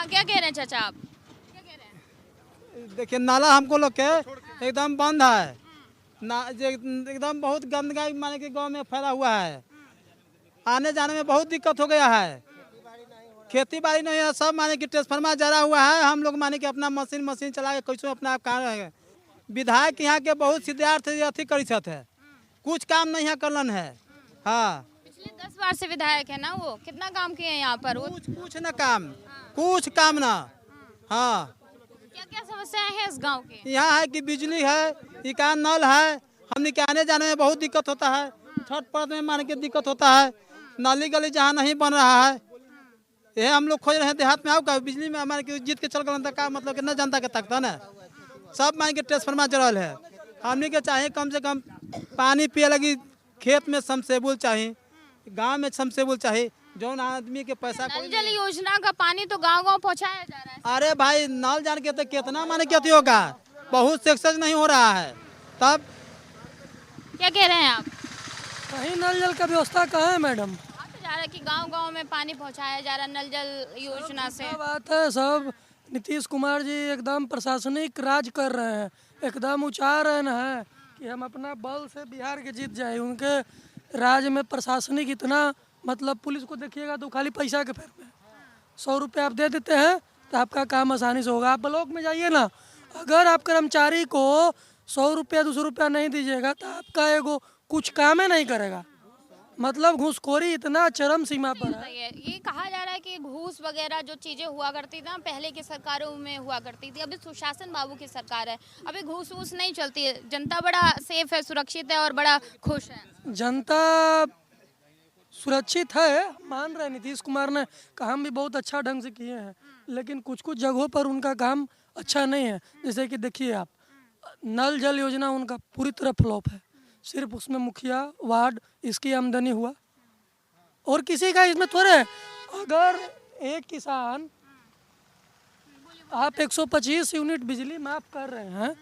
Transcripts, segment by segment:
हाँ, क्या कह रहे हैं चाचा आप? क्या कह रहे हैं? देखिए नाला हमको लोग के एकदम बंद है ना, एकदम बहुत गंदगी माने कि गांव में फैला हुआ है। आने जाने में बहुत दिक्कत हो गया है। खेती बाड़ी नहीं है, सब माने कि ट्रांसफार्मर जला हुआ है। हम लोग माने कि अपना मशीन चला के कैसे अपना काम है। विधायक यहाँ के बहुत सिद्धार्थ अथी करी है, कुछ काम नहीं है करलन है। हाँ, पिछले 10 बार से विधायक है ना, वो कितना काम किए हैं यहाँ पर वो? कुछ न काम, कुछ काम ना। हाँ, क्या क्या समस्याएं हैं इस गांव के? यहाँ है कि बिजली है, इकान नल है, हमने के आने जाने में बहुत दिक्कत होता है। छठ पर्व में मान के दिक्कत होता है। नाली गली जहाँ नहीं बन रहा है, यह हम लोग खोज रहे हैं। देहात में आओ बिजली में हमारे की जीत के चल गए का मतलब कि न जनता के तक ना सब मान के ट्रांसफार्मर जरल है। हमने के चाहिए कम से कम पानी पिए लगी खेत में समसेबुल चाहिए, गांव में समसेबुल चाहिए। जो आदमी के पैसा नल जल योजना का पानी तो गांव-गांव पहुंचाया जा रहा है। अरे भाई नल जान के तो कितना माने क्या होगा, बहुत सक्सेस नहीं हो रहा है। तब क्या कह रहे हैं आप? कहीं नल जल का व्यवस्था कहाँ है मैडम? कहा तो जा रहा है कि गांव-गांव में पानी पहुंचाया जा रहा है नल जल योजना से। क्या बात है, सब नीतीश कुमार जी एकदम प्रशासनिक राज कर रहे हैं, एकदम उच्चारण है कि हम अपना बल से बिहार के जीत जाए। उनके राज में प्रशासनिक इतना मतलब पुलिस को देखिएगा तो खाली पैसा के फेर में 100 रुपये आप दे देते हैं तो आपका काम आसानी से होगा। आप ब्लॉक में जाइए ना, अगर आप कर्मचारी को 100 रुपया 200 रुपया नहीं दीजिएगा तो आपका एगो कुछ काम ही नहीं करेगा। मतलब घूसखोरी इतना चरम सीमा पर है। ये कहा जा रहा है कि घूस वगैरह जो चीजें हुआ करती थी ना पहले की सरकारों में हुआ करती थी, अभी सुशासन बाबू की सरकार है, अभी घूस वूस नहीं चलती है, जनता बड़ा सेफ है, सुरक्षित है और बड़ा खुश है। जनता सुरक्षित है, मान रहे हैं। नीतीश कुमार ने काम भी बहुत अच्छा ढंग से किए हैं, लेकिन कुछ कुछ जगहों पर उनका काम अच्छा नहीं है। जैसे कि देखिए आप, नल जल योजना उनका पूरी तरह फ्लॉप है। सिर्फ उसमें मुखिया वार्ड इसकी आमदनी हुआ और किसी का इसमें थोड़े। अगर एक किसान आप 125 यूनिट बिजली माफ कर रहे हैं,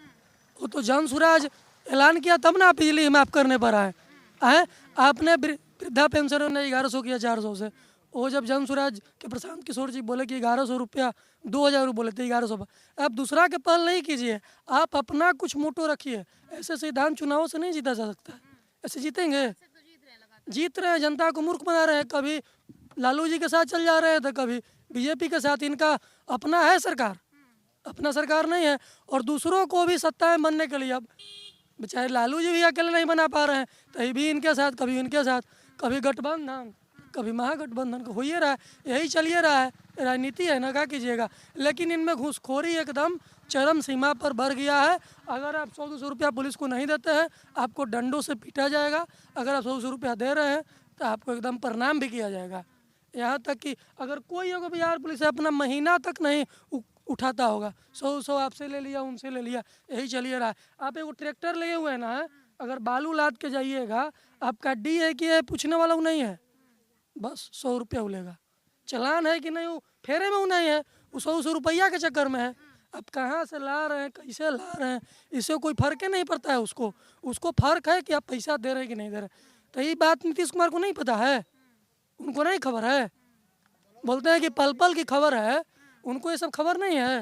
वो तो जन सुराज ऐलान किया तब ना आप बिजली माफ करने पर आए हैं। आपने वृद्धा पेंशन ने 1100 किया 400 से। वो जब जन सुराज के प्रशांत किशोर जी बोले कि 1100 रुपया 2000 बोले थे 1100 पर। आप दूसरा के पहल नहीं कीजिए, आप अपना कुछ मोटो रखिए। ऐसे सिद्धांत चुनाव से नहीं जीता जा सकता है। ऐसे जीतेंगे? जीत रहे हैं, जनता को मूर्ख बना रहे हैं। कभी लालू जी के साथ चल जा रहे हैं तो कभी बीजेपी के साथ। इनका अपना है सरकार, अपना सरकार नहीं है। और दूसरों को भी सत्ता में बनने के लिए अब बेचारे लालू जी भी अकेले नहीं बना पा रहे हैं, तो भी इनके साथ कभी इनके साथ, कभी गठबंधन कभी महागठबंधन हो ही रहा है। यही चलिए रहा है, राजनीति है ना, क्या कीजिएगा। लेकिन इनमें घूसखोरी एकदम चरम सीमा पर बढ़ गया है। अगर आप 100-200 रुपया पुलिस को नहीं देते हैं, आपको डंडों से पीटा जाएगा। अगर आप 100-200 रुपया दे रहे हैं तो आपको एकदम प्रणाम भी किया जाएगा। यहाँ तक कि अगर कोई अगर बिहार पुलिस अपना महीना तक नहीं उठाता होगा, 100 आपसे ले लिया उनसे ले लिया, यही चलिए रहा है। आप एगो ट्रैक्टर लिए हुए हैं ना, अगर बालू लाद के जाइएगा, आपका डी है कि है पूछने वाला वो नहीं है, बस 100 रुपया उलेगा। चलान है कि नहीं वो फेरे में वो नहीं है, वो 100 रुपया के चक्कर में है। आप कहाँ से ला रहे हैं, कैसे ला रहे हैं, इससे कोई फर्क ही नहीं पड़ता है उसको। उसको फर्क है कि आप पैसा दे रहे हैं कि नहीं दे रहे। तो ये बात नीतीश कुमार को नहीं पता है, उनको नहीं खबर है। बोलते हैं कि पल पल की खबर है, उनको ये सब खबर नहीं है।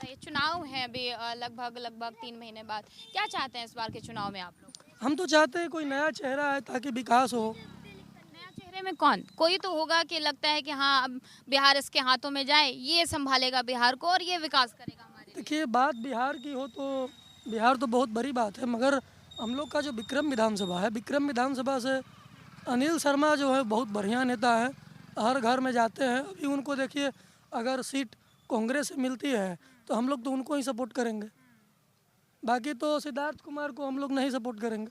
ये चुनाव है अभी लगभग 3 महीने बाद, क्या चाहते हैं इस बार के चुनाव में आप लोग? हम तो चाहते हैं कोई नया चेहरा है ताकि विकास हो। नया चेहरे में कौन? कोई तो होगा कि लगता है कि हाँ अब बिहार इसके हाथों में जाए, ये संभालेगा बिहार को और ये विकास करेगा हमारे। देखिए बात बिहार की हो तो बिहार तो बहुत बड़ी बात है, मगर हम लोग का जो विक्रम विधानसभा है, विक्रम विधानसभा से अनिल शर्मा जो है बहुत बढ़िया नेता है, हर घर में जाते हैं। अभी उनको देखिए, अगर सीट कांग्रेस से मिलती है तो हम लोग तो उनको ही सपोर्ट करेंगे, बाकी तो सिद्धार्थ कुमार को हम लोग नहीं सपोर्ट करेंगे।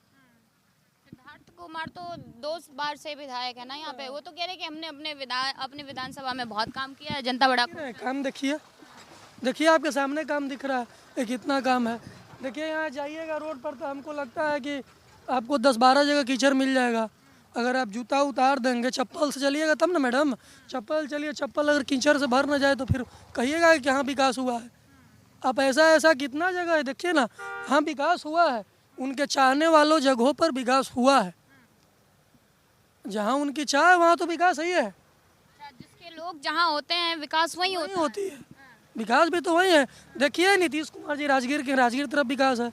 सिद्धार्थ कुमार तो 2 बार से विधायक है ना यहाँ पे, वो तो कह रहे कि हमने अपने विधानसभा में बहुत काम किया है, जनता बड़ा काम देखिए आपके सामने काम दिख रहा है, कितना काम है। देखिए यहाँ जाइएगा रोड पर तो हमको लगता है कि आपको 10-12 जगह कीचड़ मिल जाएगा। अगर आप जूता उतार देंगे, चप्पल से चलिएगा तब ना मैडम। चप्पल चलिए, चप्पल अगर कीचड़ से भर ना जाए तो फिर कहिएगा कि यहाँ विकास हुआ है। अब ऐसा कितना जगह है, देखिए ना, हाँ विकास हुआ है। उनके चाहने वालों जगहों पर विकास हुआ है, जहाँ उनकी चाह है वहाँ तो विकास ही है। जिसके लोग लोग जहाँ होते हैं विकास वहीं नहीं होता है। होती है, विकास भी तो वही है। देखिए नीतीश कुमार जी राजगीर तरफ विकास है,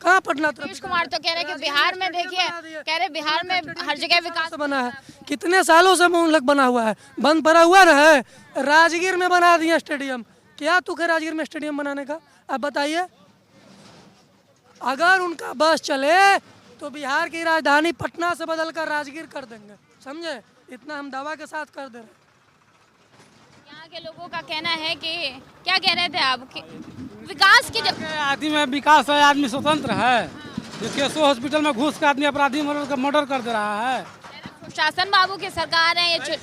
कहाँ पटना तरफ नीतीश कुमार तो कह रहे हैं कि बिहार में देखिए, कह रहे बिहार में हर जगह विकास बना है। कितने सालों से मुहलक बना हुआ है, बंद पड़ा हुआ है। राजगीर में बना दिया स्टेडियम, क्या तुक है राजगीर में स्टेडियम बनाने का? आप बताइए। अगर उनका बस चले तो बिहार की राजधानी पटना से बदलकर राजगीर कर देंगे, समझे? इतना हम दावा के साथ कर दे रहे हैं। यहाँ के लोगों का कहना है कि क्या कह रहे थे आप कि विकास की जब आदमी में विकास है, आदमी स्वतंत्र है। देखिए 100 हॉस्पिटल में घुस के आदमी अपराधी मर्डर कर दे रहा है। सुशासन बाबू की सरकार है ये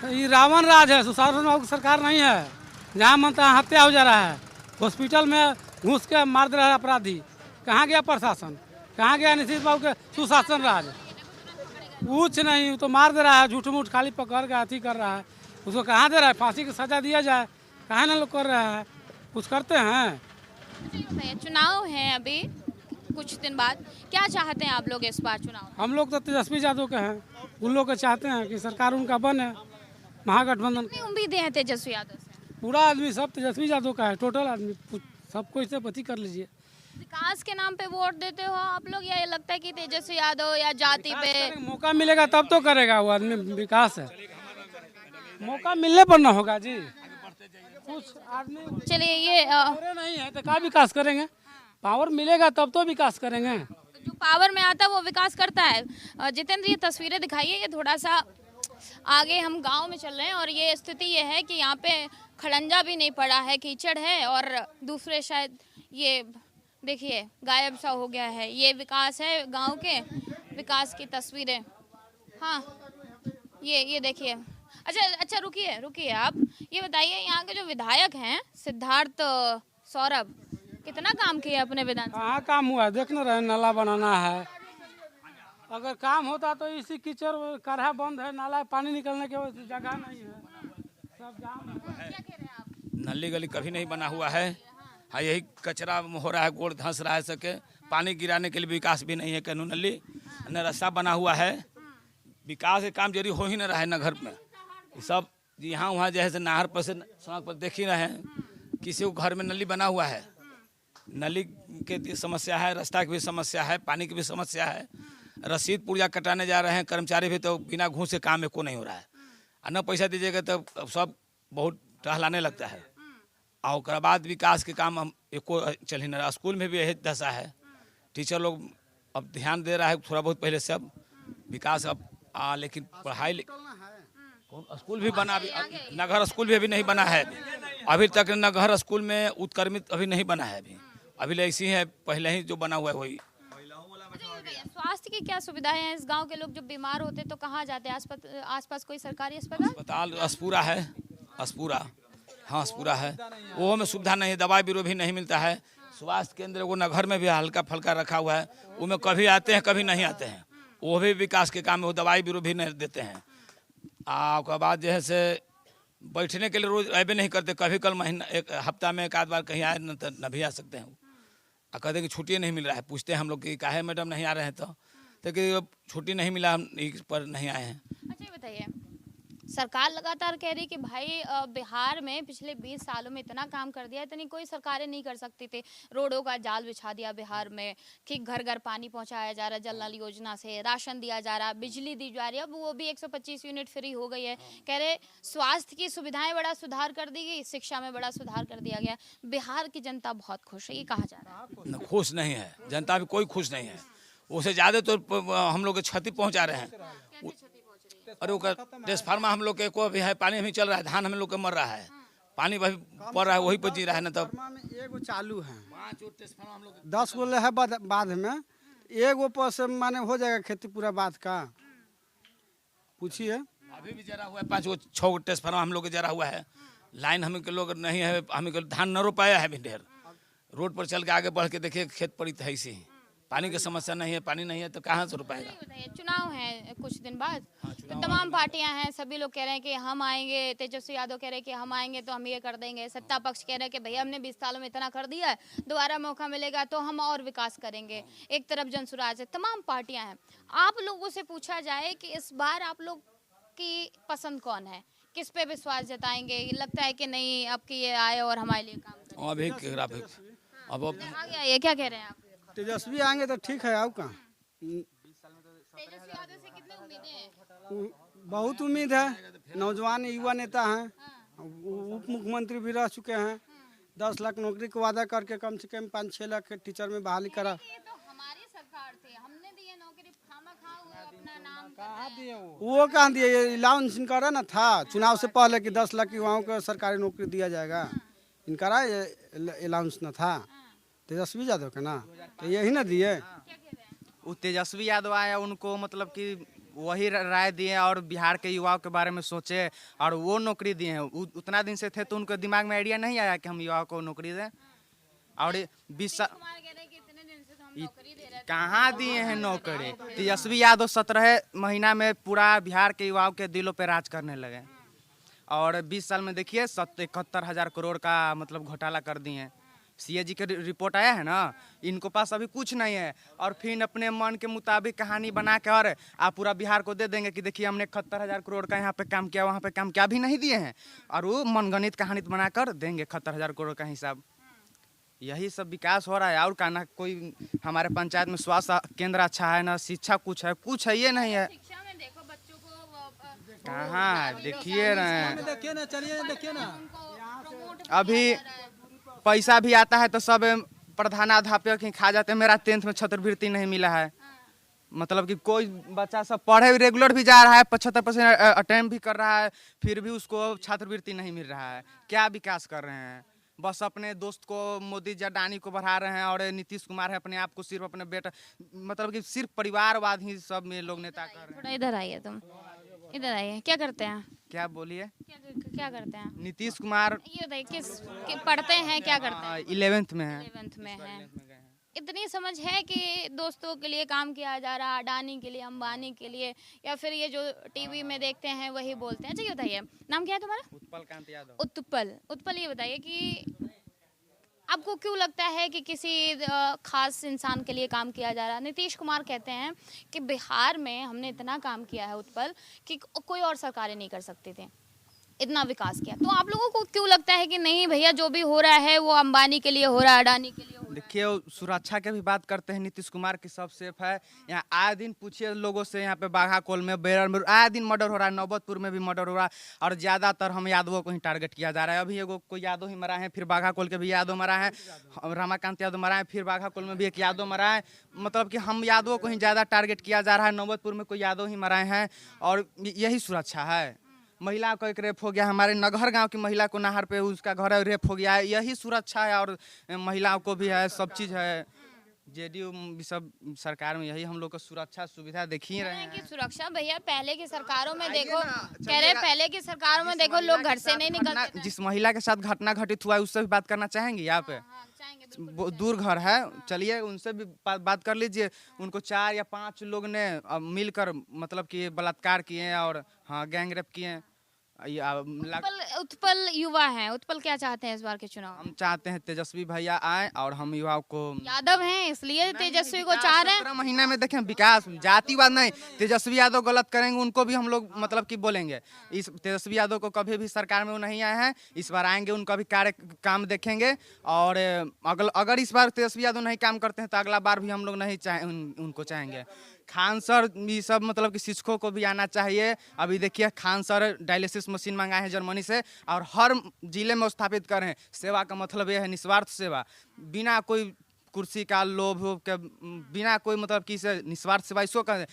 तो ये रावण राज है, सुशासन बाबू की सरकार नहीं है। जहाँ मन तहाँ हत्या हो जा रहा है, हॉस्पिटल में घुस के मार दे रहा है अपराधी। कहाँ गया प्रशासन, कहाँ गया नीतीश बाबू के सुशासन राज? कुछ नहीं, वो तो मार दे रहा है, झूठ मूठ खाली पकड़ के अथी कर रहा है। उसको कहाँ दे रहा है? फांसी की सजा दिया जाए, कहाँ ना लोग कर रहा है, कुछ करते हैं। चुनाव है अभी कुछ दिन बाद, क्या चाहते हैं आप लोग इस बार चुनाव? हम लोग तो तेजस्वी यादव के हैं, उन लोग के चाहते हैं कि सरकार उनका बने, महागठबंधन। कितनी उम्मीदें हैं तेजस्वी यादव से? पूरा आदमी सब तेजस्वी यादव का है, टोटल आदमी सबको इससे पति कर लीजिए। विकास के नाम पे वोट देते हो आप लोग, या ये लगता है कि तेजस्वी यादव या जाति पे? मौका मिलेगा तब तो करेगा वो आदमी, विकास है, मौका मिलने पर ना होगा जी। कुछ आदमी चलिए ये पावर नहीं है तो क्या विकास करेंगे? पावर मिलेगा तब तो विकास करेंगे। जो पावर में आता है वो विकास करता है। जितेंद्र ये तस्वीरें दिखाइए, ये थोड़ा सा आगे हम गांव में चल रहे हैं और ये स्थिति ये है कि यहाँ पे खड़ंजा भी नहीं पड़ा है, कीचड़ है, और दूसरे शायद ये देखिए गायब सा हो गया है। ये विकास है गांव के, विकास की तस्वीरें। हाँ ये देखिए। अच्छा रुकिए आप ये बताइए, यहाँ के जो विधायक हैं सिद्धार्थ सौरभ, कितना काम किया अपने विधान? कहाँ काम हुआ? देख न रहे, नाला बनाना है। अगर काम होता तो इसी कीचड़ करहा बंद है, नाला पानी निकलने के जगह नहीं है, सब जाम है। क्या कह रहे हैं आप? नली गली कभी नहीं बना हुआ है। हाँ, यही कचरा हो रहा है, गोड़ धंस रहा है सके। पानी गिराने के लिए विकास भी नहीं है, कैनू नली न रास्ता बना हुआ है। विकास के काम जरूरी हो ही न रहा है न घर में। सब यहाँ वहाँ जैसे नहर पर से सड़क पर देख ही रहे हैं, किसी को घर में नली बना हुआ है। नली के समस्या है, रास्ता की भी समस्या है, पानी की भी समस्या है। रसीद पुर्जा कटाने जा रहे हैं कर्मचारी भी, तो बिना घूस से काम एको नहीं हो रहा है। और न पैसा दीजिएगा तो सब बहुत टहलाने लगता है। और उसके बाद विकास के काम हम एको चल ही नहीं रहा। स्कूल में भी यही दशा है, टीचर लोग अब ध्यान दे रहा है थोड़ा बहुत पहले से, अब विकास अब लेकिन पढ़ाई स्कूल भी बना, अभी नगर स्कूल भी अभी नहीं बना है। अभी तक नगर स्कूल में उत्क्रमित अभी नहीं बना है। अभी ऐसी है, पहले ही जो बना हुआ है वही। स्वास्थ्य की क्या सुविधाएं हैं? इस गांव के लोग जब बीमार होते तो कहाँ जाते हैं? आसपास कोई सरकारी अस्पताल? अस्पुरा है, अस्पुरा, हाँ अस्पुरा है, वो में सुविधा नहीं है, दवाई बीरो भी नहीं मिलता है। स्वास्थ्य केंद्र वो नगर में भी हल्का फल्का रखा हुआ है, वो में कभी आते हैं कभी नहीं आते हैं। वो भी विकास के काम में वो दवाई बीरो भी नहीं देते हैं। उसके बाद जो है से बैठने के लिए रोज अबे नहीं करते, कभी कल महीना एक हफ्ता में एक आध बार कहीं आए न भी आ सकते हैं। और कहते हैं कि छुट्टी नहीं मिल रहा है, पूछते हैं हम लोग कि काहे मैडम नहीं आ रहे हैं, तो कि छुट्टी नहीं मिला, हम इस पर नहीं आए हैं। अच्छा ये बताइए, सरकार लगातार कह रही कि भाई बिहार में पिछले 20 सालों में इतना काम कर दिया, इतनी कोई सरकारें नहीं कर सकती थी। रोडों का जाल बिछा दिया बिहार में, कि घर घर पानी पहुंचाया जा रहा है जल नल योजना से, राशन दिया जा रहा है, बिजली दी जा रही है, अब वो भी 125 यूनिट फ्री हो गई है। कह रहे स्वास्थ्य की सुविधाएं बड़ा सुधार कर दी गई, शिक्षा में बड़ा सुधार कर दिया गया। बिहार की जनता बहुत खुश है, ये कहा जा रहा है। खुश नहीं है जनता, भी कोई खुश नहीं है। उससे ज़्यादा तो हम लोग क्षति पहुँचा रहे हैं। अरे वो ट्रांसफार्मर हम लोग के को भी है, पानी भी चल रहा है, धान हम लोग के मर रहा है, पानी भी पड़ रहा है, वही पर जी रहा है। न तब एगो चालू है, 10 गो है बाध में, एगो पर से माने हो जाएगा खेती पूरा बाध का। पूछिए, अभी भी जरा हुआ है, 5 गो 6 गो ट्रांसफार्मर हम लोग के जरा हुआ है। लाइन हम के लोग नहीं है, हम धान न रोपाया है भी ढेर। रोड पर चल के आगे बढ़ के देखिए, खेत पड़ी है इसी, पानी की समस्या नहीं है, पानी नहीं है तो कहाँ से रुपाएगा। चुनाव है कुछ दिन बाद, तो तमाम पार्टियां हैं, सभी लोग कह रहे हैं कि हम आएंगे, तेजस्वी यादव कह रहे हैं कि हम आएंगे तो हम ये कर देंगे, सत्ता पक्ष कह रहे हैं कि भैया हमने 20 सालों में इतना कर दिया है, दोबारा मौका मिलेगा तो हम और विकास करेंगे। एक तरफ जनसुराज है, तमाम पार्टियां हैं। आप लोगों से पूछा जाए कि इस बार आप लोग की पसंद कौन है, किस पे विश्वास जताएंगे? लगता है कि नहीं अब की ये आए और हमारे लिए काम करे। अभी ग्राफिक अब आ गया ये, क्या कह रहे हैं आप? तेजस्वी आएंगे तो ठीक है। आओ कहाँ तेजस्वी यादव से कितनी उम्मीदें हैं? बहुत उम्मीद है। नौजवान युवा नेता हैं, उप मुख्यमंत्री भी रह चुके हैं। 10 लाख नौकरी का वादा करके कम से कम 5-6 लाख टीचर में बहाली करा। ये तो हमारी सरकार थी, हमने दिए नौकरी, खामखा हुआ अपना नाम कर रहे हैं। वो कहाँ दिए? ये अलाउंस इनका ना था चुनाव से पहले कि 10 लाख युवाओं को सरकारी नौकरी दिया जाएगा। इनका ये अलाउंस न था तेजस्वी यादव का ना, तो यही ना दिए। वो तेजस्वी यादव आया, उनको मतलब कि वही राय दिए और बिहार के युवाओं के बारे में सोचे और वो नौकरी दिए हैं। उतना दिन से थे तो उनके दिमाग में आइडिया नहीं आया कि हम युवाओं को नौकरी दें। और 20 साल कुमार कह रहे हैं कि इतने दिन से तो हम नौकरी दे रहे हैं। कहाँ दिए हैं नौकरी? तेजस्वी यादव 17 महीना में पूरा बिहार के युवाओं के दिलों पे राज करने लगे और 20 साल में देखिए 71,000 करोड़ का मतलब घोटाला कर दिए हैं। CAG का रिपोर्ट आया है ना, इनको पास अभी कुछ नहीं है और फिर अपने मन के मुताबिक कहानी बना के और आप पूरा बिहार को दे देंगे कि देखिए हमने 71,000 करोड़ का यहाँ पे काम किया, वहाँ पे काम किया, भी नहीं दिए हैं और वो मनगणित कहानी बनाकर देंगे 71,000 करोड़ का हिसाब। यही सब विकास हो रहा है और का ना कोई हमारे पंचायत में स्वास्थ्य केंद्र अच्छा है ना शिक्षा कुछ है ये नहीं है। शिक्षा में देखो बच्चों को कहाँ देखिए रहे देखिए ना, चलिए देखिए ना, प्रमोट अभी पैसा भी आता है तो सब प्रधानाध्यापक ही खा जाते हैं। मेरा 10th में छात्रवृत्ति नहीं मिला है, मतलब कि कोई बच्चा सब पढ़े रेगुलर भी जा रहा है, 75% अटेम्प्ट भी कर रहा है, फिर भी उसको छात्रवृत्ति नहीं मिल रहा है। क्या विकास कर रहे हैं? बस अपने दोस्त को मोदी जी अडानी को बढ़ा रहे हैं और नीतीश कुमार है अपने आप को सिर्फ अपने बेटा मतलब कि सिर्फ परिवारवाद ही सब में लोग नेता कर रहे हैं। थोड़ा इधर आइए, तुम इधर आइए। क्या करते हैं? क्या बोलिए? क्या करते हैं? नीतीश कुमार ये बताइए पढ़ते हैं, क्या करते हैं? 11th में है। 11th में है। इतनी समझ है कि दोस्तों के लिए काम किया जा रहा है, अडानी के लिए, अंबानी के लिए, या फिर ये जो टीवी में देखते हैं वही बोलते हैं? अच्छा ये बताइए, नाम क्या है तुम्हारा? उत्पल कांत यादव। उत्पल ये बताइए कि आपको क्यों लगता है कि किसी खास इंसान के लिए काम किया जा रहा है? नीतीश कुमार कहते हैं कि बिहार में हमने इतना काम किया है उत्पल कि कोई और सरकारें नहीं कर सकती थी, इतना विकास किया। तो आप लोगों को क्यों लगता है कि नहीं भैया जो भी हो रहा है वो अंबानी के लिए हो रहा है, अडानी के लिए हो रहा है? देखिए सुरक्षा के भी बात करते हैं, नीतीश कुमार की सब सेफ है। यहाँ आए दिन पूछिए लोगों से, यहाँ पे बाघाकोल में, बेरर में आए दिन मर्डर हो रहा है, नौबतपुर में भी मर्डर हो रहा है और ज़्यादातर हम यादवों को ही टारगेट किया जा रहा है। अभी एगो कोई यादव ही मरा है, फिर बाघाकोल के भी यादव मरा है, रमाकांत यादव मरा है, फिर बाघाकोल में भी एक यादव मरा है। मतलब कि हम यादवों को ही ज़्यादा टारगेट किया जा रहा है। नौबतपुर में कोई यादव ही मराए हैं और यही सुरक्षा है। महिला को एक रेप हो गया, हमारे नगहर गांव की महिला को नहर पे उसका घर रेप हो गया है, यही सुरक्षा है और महिलाओं को भी है, सब चीज़ है। JDU भी सब सरकार में यही हम लोग को सुरक्षा सुविधा देख ही रहे हैं। कि सुरक्षा भैया पहले की सरकारों में आइए देखो, ना, कह रहे पहले की सरकारों में देखो लोग घर से नहीं निकलते थे। जिस महिला के साथ घटना घटित हुआ है उससे भी बात करना चाहेंगे यहाँ पे? हाँ, चाहेंगे बिल्कुल। दूर घर है, चलिए उनसे भी बात कर लीजिए। उनको 4 या 5 लोग ने मिलकर मतलब कि बलात्कार किए और हाँ गैंग रेप किए। उत्पल युवा हैं, उत्पल क्या चाहते हैं इस बार के चुनाव? हम चाहते हैं तेजस्वी भैया आए और हम युवाओं को यादव हैं इसलिए तेजस्वी को चाह रहे हैं। 17 महीने में देखें विकास, जातिवाद नहीं। तेजस्वी यादव गलत करेंगे उनको भी हम लोग मतलब कि बोलेंगे। इस तेजस्वी यादव को कभी भी सरकार में वो नहीं आए हैं, इस बार आएंगे, उनका भी कार्य काम देखेंगे और अगर इस बार तेजस्वी यादव नहीं काम करते हैं तो अगला बार भी हम लोग नहीं उनको चाहेंगे। खान सर ये सब मतलब कि शिक्षकों को भी आना चाहिए। अभी देखिए खान सर डायलिसिस मशीन मंगाए हैं जर्मनी से और हर जिले में स्थापित कर रहे हैं। सेवा का मतलब यह है निस्वार्थ सेवा, बिना कोई कुर्सी का लोभ के, बिना कोई मतलब कि से निस्वार्थ सेवा इसको कर।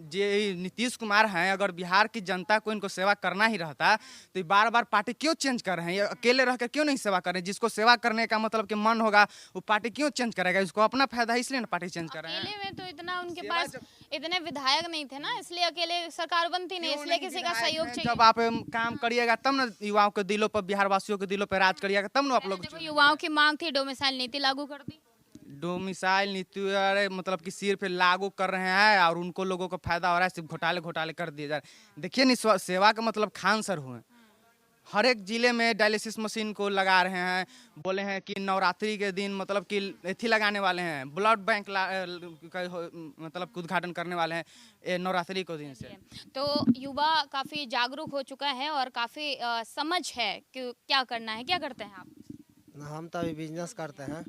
जे नीतीश कुमार हैं, अगर बिहार की जनता को इनको सेवा करना ही रहता तो ये बार बार पार्टी क्यों चेंज कर रहे हैं? ये अकेले रह कर क्यों नहीं सेवा कर रहे हैं? जिसको सेवा करने का मतलब कि मन होगा वो पार्टी क्यों चेंज करेगा? इसको अपना फायदा है इसलिए ना पार्टी चेंज कर रहे हैं। अकेले में तो इतना उनके पास इतने विधायक नहीं थे ना, इसलिए अकेले सरकार बनती नहीं, इसलिए किसी का सहयोग चाहिए। जब आप काम करिएगा तब ना युवाओं के दिलों पर, बिहार वासियों के दिलों पर राज करिएगा तब ना आप लोग। देखो युवाओं की मांग थी डोमिसाइल नीति लागू कर दी। डोमिसाइल नीति मतलब कि सिर पे लागू कर रहे हैं और उनको लोगों को फायदा हो रहा है, सिर्फ घोटाले कर दिए जा रहे हैं। देखिए सेवा का मतलब खान सर हुए, हर एक जिले में डायलिसिस मशीन को लगा रहे हैं। बोले हैं कि नवरात्रि के दिन मतलब कि एथी लगाने वाले हैं, ब्लड बैंक मतलब उद्घाटन करने वाले हैं नवरात्रि को दिन से। तो युवा काफी जागरूक हो चुका है और काफी समझ है कि क्या करना है। क्या करते हैं आप? हम तो अभी बिजनेस करते हैं,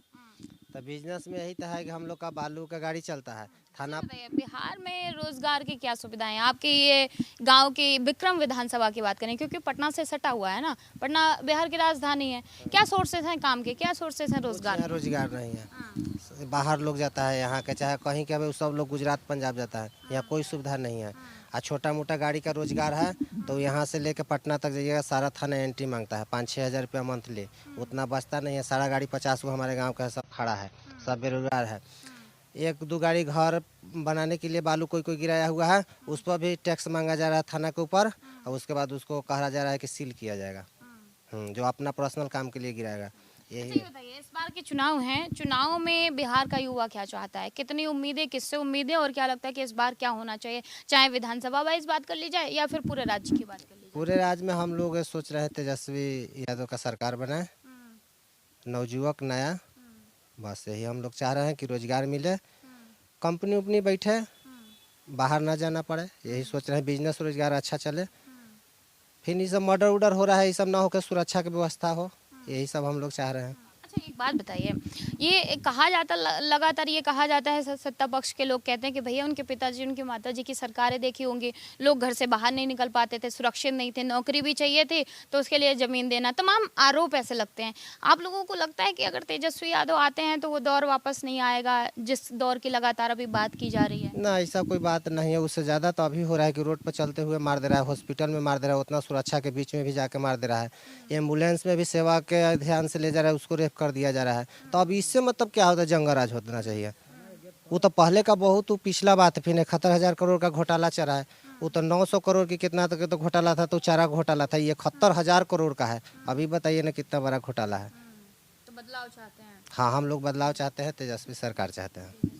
तो बिजनेस में यही तो है कि हम लोग का बालू का गाड़ी चलता है थाना। बताइए, बिहार में रोजगार की क्या सुविधाएं हैं? आपके ये गांव की विक्रम विधानसभा की बात करें, क्योंकि पटना से सटा हुआ है ना, पटना बिहार की राजधानी है। क्या सोर्सेज हैं काम के, क्या सोर्सेज हैं रोजगार यहाँ रोजगार नहीं है, बाहर लोग जाता है यहाँ के, चाहे कहीं के भी सब लोग गुजरात पंजाब जाता है, यहाँ कोई सुविधा नहीं है। और छोटा मोटा गाड़ी का रोजगार है तो यहाँ से लेकर पटना तक जाइएगा, सारा थाना एंट्री मांगता है 5-6 हज़ार रुपया मंथली, उतना बचता नहीं है। सारा गाड़ी 50 को हमारे गाँव का सब खड़ा है, सब बेरोजगार है। 1-2 गाड़ी घर बनाने के लिए बालू कोई कोई गिराया हुआ है, उस पर भी टैक्स मांगा जा रहा है थाना के ऊपर, और उसके बाद उसको कहा जा रहा है कि सील किया जाएगा, जो अपना पर्सनल काम के लिए गिराएगा। यही अच्छा, ये बताइए, इस बार के चुनाव हैं, चुनाव में बिहार का युवा क्या चाहता है? कितनी उम्मीदें, किससे उम्मीदें, और क्या लगता है कि इस बार क्या होना चाहिए? चाहे विधानसभा वाइज बात कर ली जाए या फिर पूरे राज्य की बात कर ली जाए। पूरे राज्य में हम लोग सोच रहे हैं तेजस्वी यादव का सरकार बनाए, नवयुवक नया, बस यही हम लोग चाह रहे हैं कि रोजगार मिले, कंपनी उपनी बैठे, बाहर ना जाना पड़े, यही सोच रहे हैं। बिजनेस रोजगार अच्छा चले, फिर ये सब मर्डर उडर हो रहा है, ये सब ना होकर सुरक्षा की व्यवस्था हो, यही सब हम लोग चाह रहे हैं। अच्छा, एक बात बताइए, ये कहा जाता लगातार ये कहा जाता है, सत्ता पक्ष के लोग कहते हैं कि भैया उनके पिताजी उनकी माताजी की सरकारें देखी होंगी, लोग घर से बाहर नहीं निकल पाते थे, सुरक्षित नहीं थे, नौकरी भी चाहिए थी तो उसके लिए ज़मीन देना, तमाम आरोप ऐसे लगते हैं। आप लोगों को लगता है कि अगर तेजस्वी यादव आते हैं तो वो दौर वापस नहीं आएगा, जिस दौर की लगातार अभी बात की जा रही है? ना, ऐसा कोई बात नहीं है। उससे ज़्यादा तो अभी हो रहा है कि रोड पर चलते हुए मार दे रहा है, हॉस्पिटल में मार दे रहा है, उतना सुरक्षा के बीच में भी जाके मार दे रहा है, एम्बुलेंस में भी सेवा के ध्यान से ले जा रहा है, उसको रेप कर दिया जा रहा है। तो अब इससे मतलब क्या होता है, जंगराज होना चाहिए। वो तो पहले का बहुत पिछला बात है, फिर 71,000 करोड़ का घोटाला चला है, वो तो 900 करोड़ की कितना तक तो घोटाला था, तो चारा घोटाला था, ये 71,000 करोड़ का है। अभी बताइए ना कितना बड़ा घोटाला है। तो बदलाव चाहते हैं? हाँ, हम लोग बदलाव चाहते हैं, तेजस्वी सरकार चाहते हैं।